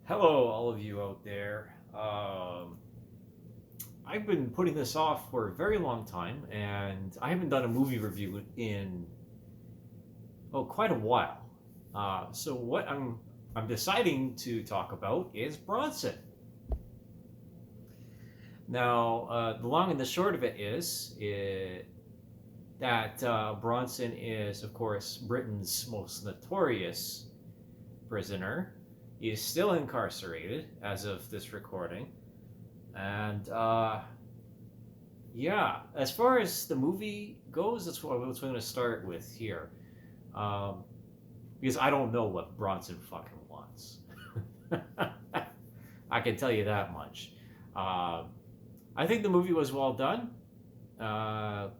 Hello, all of you out there. I've been putting this off for a very long time, and I haven't done a movie review in quite a while. So what I'm deciding to talk about is Bronson. Now, the long and the short of it is that Bronson is, of course, Britain's most notorious prisoner. He is still incarcerated as of this recording. And yeah, as far as the movie goes, that's what I'm going to start with here. Um, because I don't know what Bronson fucking wants. I can tell you that much. Uh, I think the movie was well done. Uh,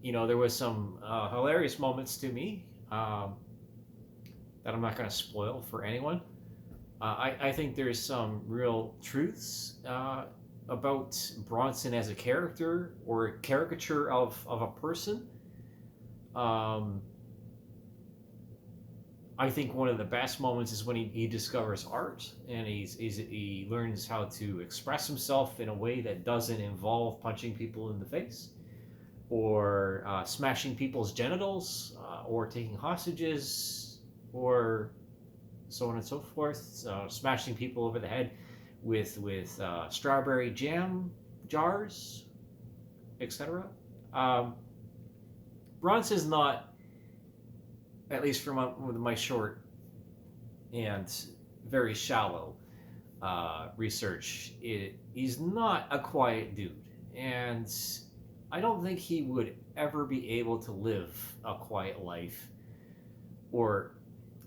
there was some hilarious moments to me that I'm not going to spoil for anyone. I think there's some real truths about Bronson as a character or a caricature of a person. Um, I think one of the best moments is when he discovers art and he learns how to express himself in a way that doesn't involve punching people in the face or smashing people's genitals or taking hostages or so on and so forth, smashing people over the head with strawberry jam jars, etc. Um, Bronson's not, at least from my short and very shallow research, he's not a quiet dude, and I don't think he would ever be able to live a quiet life or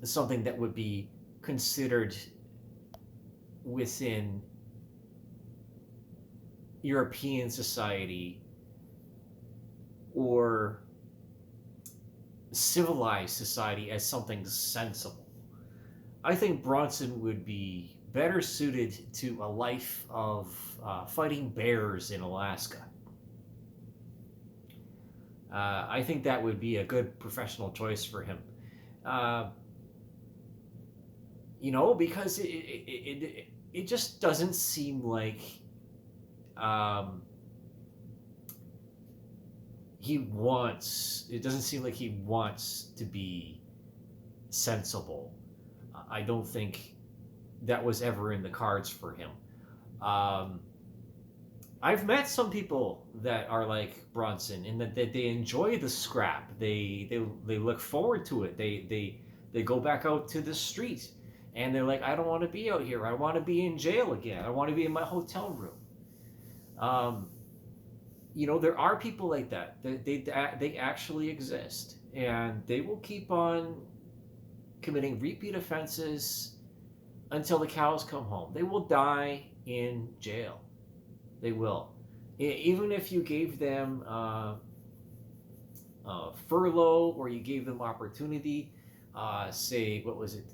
something that would be considered within European society or civilized society as something sensible. I think Bronson would be better suited to a life of fighting bears in Alaska. I think that would be a good professional choice for him. Uh, because it just doesn't seem like um, it doesn't seem like he wants to be sensible. I don't think that was ever in the cards for him. Um, I've met some people that are like Bronson in that they enjoy the scrap. They look forward to it. They go back out to the street and they're like, I don't want to be out here. I want to be in jail again. I want to be in my hotel room. Um, there are people like that. They actually exist, and they will keep on committing repeat offenses until the cows come home. They will die in jail. They will. Even if you gave them furlough or you gave them opportunity, say, what was it?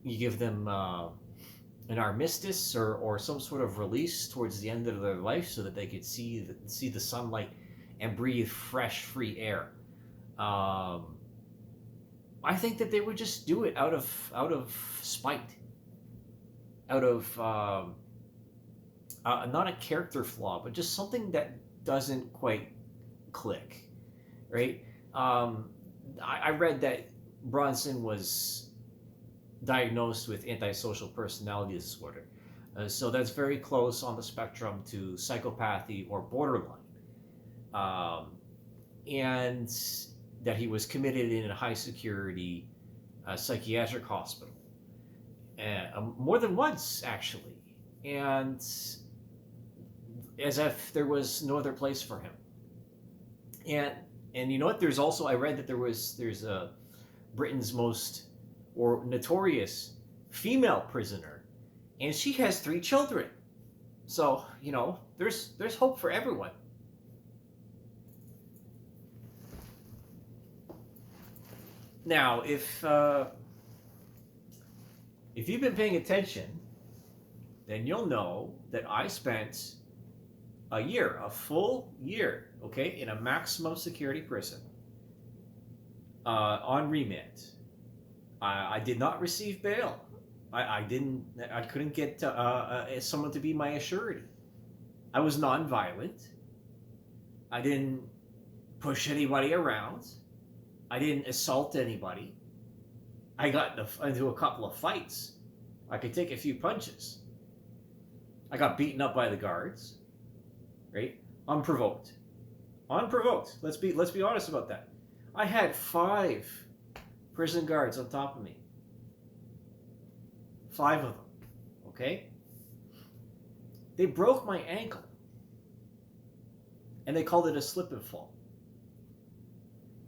You give them an armistice or some sort of release towards the end of their life so that they could see the sunlight and breathe fresh, free air. I think that they would just do it out of spite, out of not a character flaw, but just something that doesn't quite click, right? I read that Bronson was diagnosed with antisocial personality disorder. So that's very close on the spectrum to psychopathy or borderline. And that he was committed in a high security psychiatric hospital. More than once, actually. And as if there was no other place for him. And you know what? There's also, I read that there's a Britain's most or notorious female prisoner, and she has 3 children. So there's hope for everyone. Now, if you've been paying attention, then you'll know that I spent a full year, okay, in a maximum security prison on remand. I did not receive bail. I couldn't get someone to be my assurity. I was nonviolent. I didn't push anybody around. I didn't assault anybody. I got into a couple of fights. I could take a few punches. I got beaten up by the guards, right? Unprovoked. Unprovoked. Let's be honest about that. I had 5 prison guards on top of me. 5 of them. Okay? They broke my ankle. And they called it a slip and fall.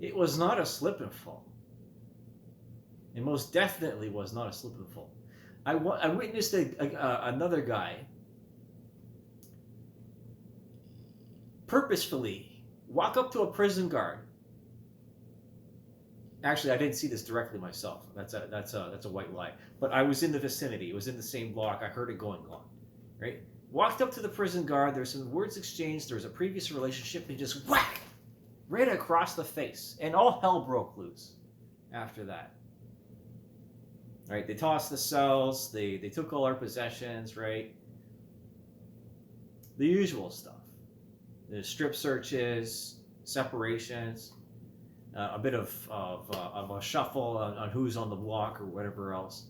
It was not a slip and fall. It most definitely was not a slip and fall. I witnessed another guy purposefully walk up to a prison guard. Actually, I didn't see this directly myself. That's a white lie. But I was in the vicinity. It was in the same block. I heard it going on. Right? Walked up to the prison guard. There's some words exchanged. There was a previous relationship. He just whack right across the face, and all hell broke loose after that. Right? They tossed the cells. They took all our possessions. Right? The usual stuff. The strip searches, separations. A bit of a shuffle on who's on the block or whatever else.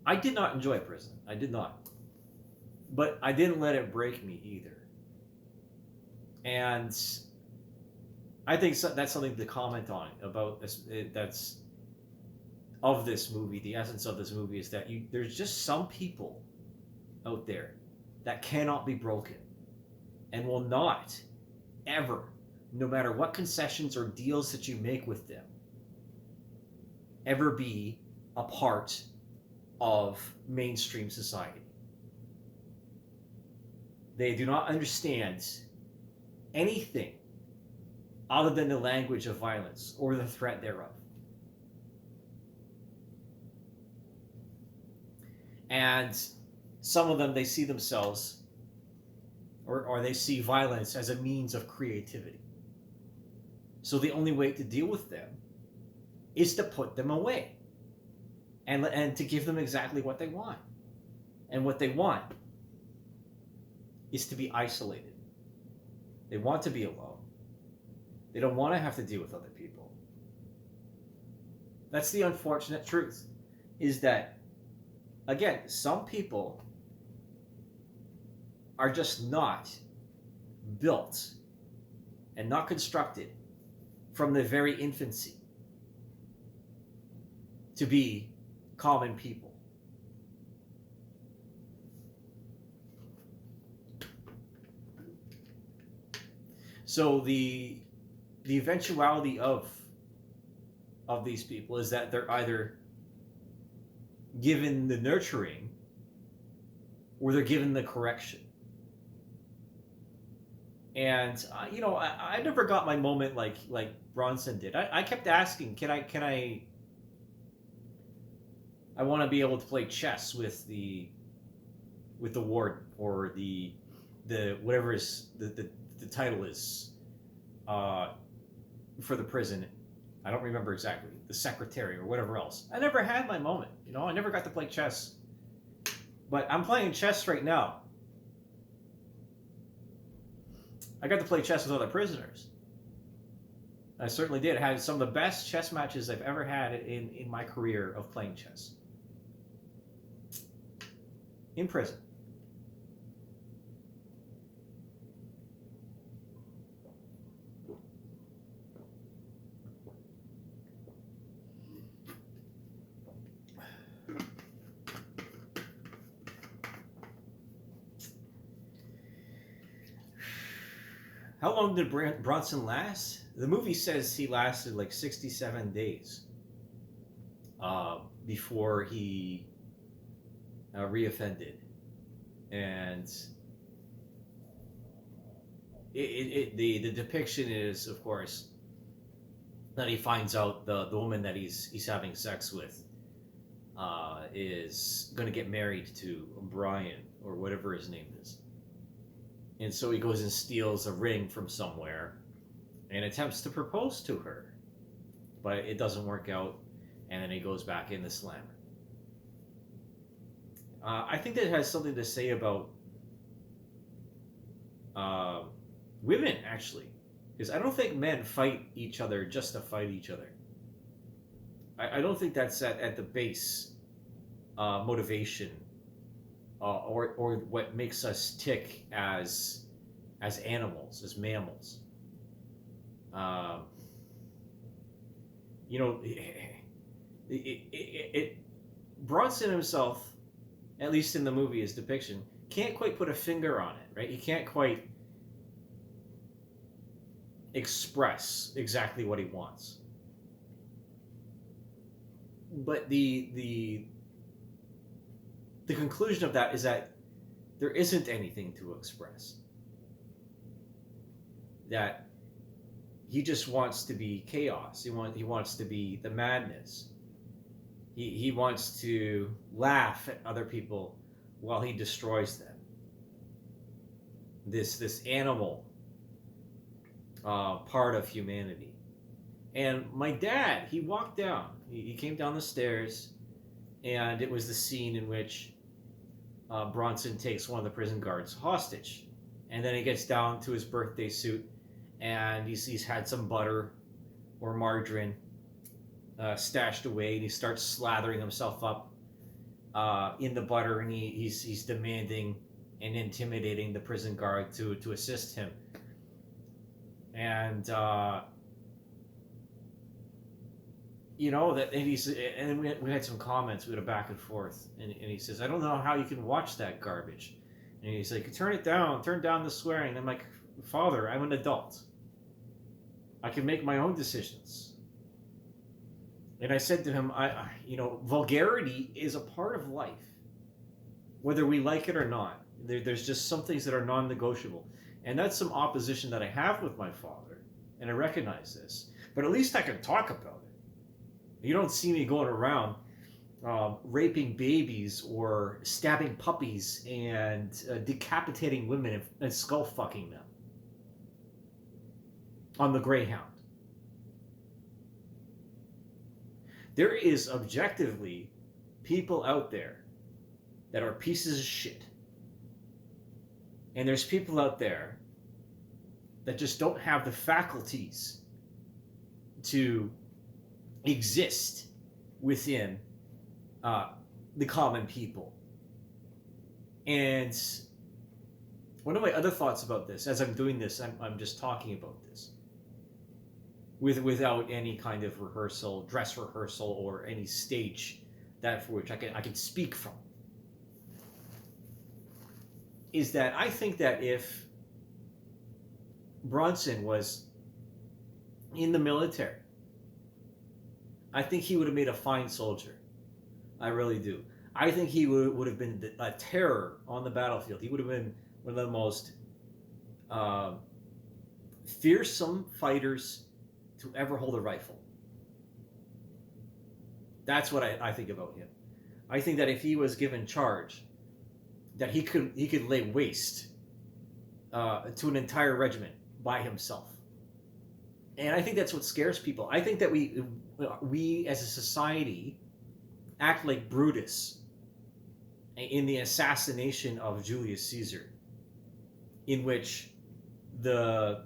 I did not enjoy prison. I did not. But I didn't let it break me either. And I think that's something to comment on about this. That's of this movie. The essence of this movie is that there's just some people out there that cannot be broken and will not ever, no matter what concessions or deals that you make with them, ever be a part of mainstream society. They do not understand anything other than the language of violence or the threat thereof. And some of them, they see themselves or they see violence as a means of creativity. So the only way to deal with them is to put them away and to give them exactly what they want. And what they want is to be isolated. They want to be alone. They don't want to have to deal with other people. That's the unfortunate truth, is that, again, some people are just not built and not constructed from the very infancy to be common people. So the eventuality of these people is that they're either given the nurturing or they're given the correction. And I never got my moment like Bronson did. I kept asking, can I want to be able to play chess with the warden or the whatever is the title is for the prison. I don't remember exactly, the secretary or whatever else. I never had my moment. I never got to play chess. But I'm playing chess right now. I got to play chess with other prisoners. I certainly did. I had some of the best chess matches I've ever had in my career of playing chess. In prison. How long did Bronson last? The movie says he lasted like 67 days before he reoffended. And the depiction is, of course, that he finds out the woman that he's having sex with is going to get married to Brian or whatever his name is. And so he goes and steals a ring from somewhere and attempts to propose to her. But it doesn't work out. and then he goes back in the slammer. I think that has something to say about women, actually, because I don't think men fight each other just to fight each other. I don't think that's at the base motivation or what makes us tick as animals, as mammals. Um, you know, Bronson himself, at least in the movie, his depiction, can't quite put a finger on it, right? He can't quite express exactly what he wants. But the conclusion of that is that there isn't anything to express. That he just wants to be chaos. He wants to be the madness. He wants to laugh at other people while he destroys them. This animal part of humanity. And my dad, he walked down. He came down the stairs, and it was the scene in which Bronson takes one of the prison guards hostage. And then he gets down to his birthday suit, and he's had some butter or margarine stashed away, and he starts slathering himself up in the butter, and he's demanding and intimidating the prison guard to assist him. And you know that, and we had some comments. We had a back and forth, and he says, "I don't know how you can watch that garbage." And he's like, "Turn down the swearing." And I'm like, "Father, I'm an adult. I can make my own decisions." And I said to him, vulgarity is a part of life, whether we like it or not. There's just some things that are non-negotiable. And that's some opposition that I have with my father, and I recognize this. But at least I can talk about it. You don't see me going around raping babies or stabbing puppies and decapitating women and skull fucking them on the Greyhound. There is objectively people out there that are pieces of shit. And there's people out there that just don't have the faculties to exist within the common people. And one of my other thoughts about this, as I'm doing this, I'm just talking about this without any kind of rehearsal, dress rehearsal, or any stage that for which I can speak from, is that I think that if Bronson was in the military, I think he would have made a fine soldier. I really do. I think he would have been a terror on the battlefield. He would have been one of the most fearsome fighters to ever hold a rifle. That's what I think about him. I think that if he was given charge, that he could lay waste to an entire regiment by himself. And I think that's what scares people. I think that we as a society act like Brutus in the assassination of Julius Caesar, in which the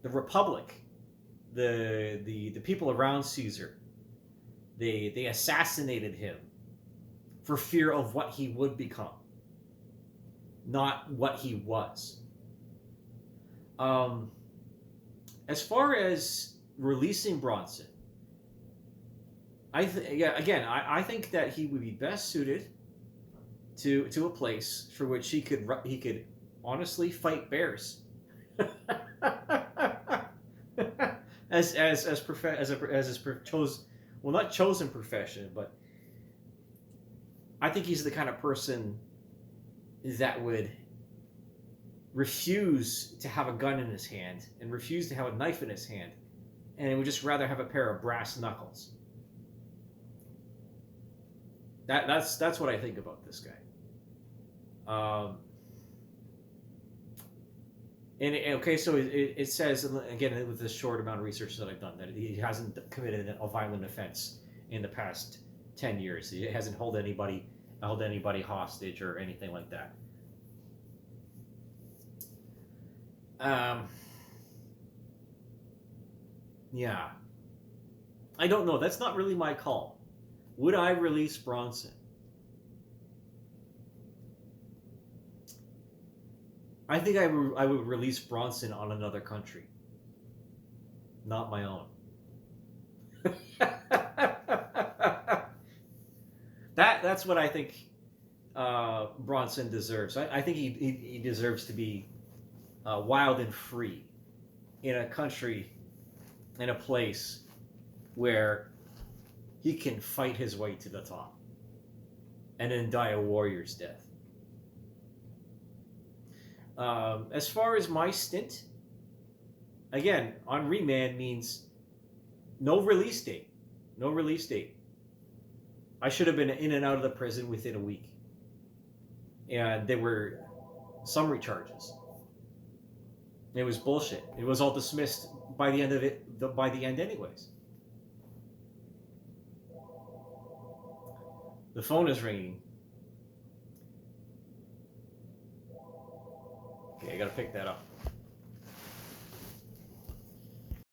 Republic, the people around Caesar, they assassinated him for fear of what he would become, not what he was. As far as releasing Bronson, I think that he would be best suited to a place for which he could honestly fight bears. as his not chosen profession, but I think he's the kind of person that would refuse to have a gun in his hand and refuse to have a knife in his hand, and would just rather have a pair of brass knuckles. That's what I think about this guy. So it says, again, with this short amount of research that I've done, that he hasn't committed a violent offense in the past 10 years. He hasn't held anybody hostage or anything like that. Yeah. I don't know. That's not really my call. Would I release Bronson? I think I would release Bronson on another country, not my own. That's what I think Bronson deserves. I think he deserves to be wild and free in a country, in a place where he can fight his way to the top and then die a warrior's death. As far as my stint, again, on remand means no release date. No release date. I should have been in and out of the prison within a week. And there were summary charges. It was bullshit. It was all dismissed by the end of it, by the end anyways. The phone is ringing. Okay, I gotta pick that up.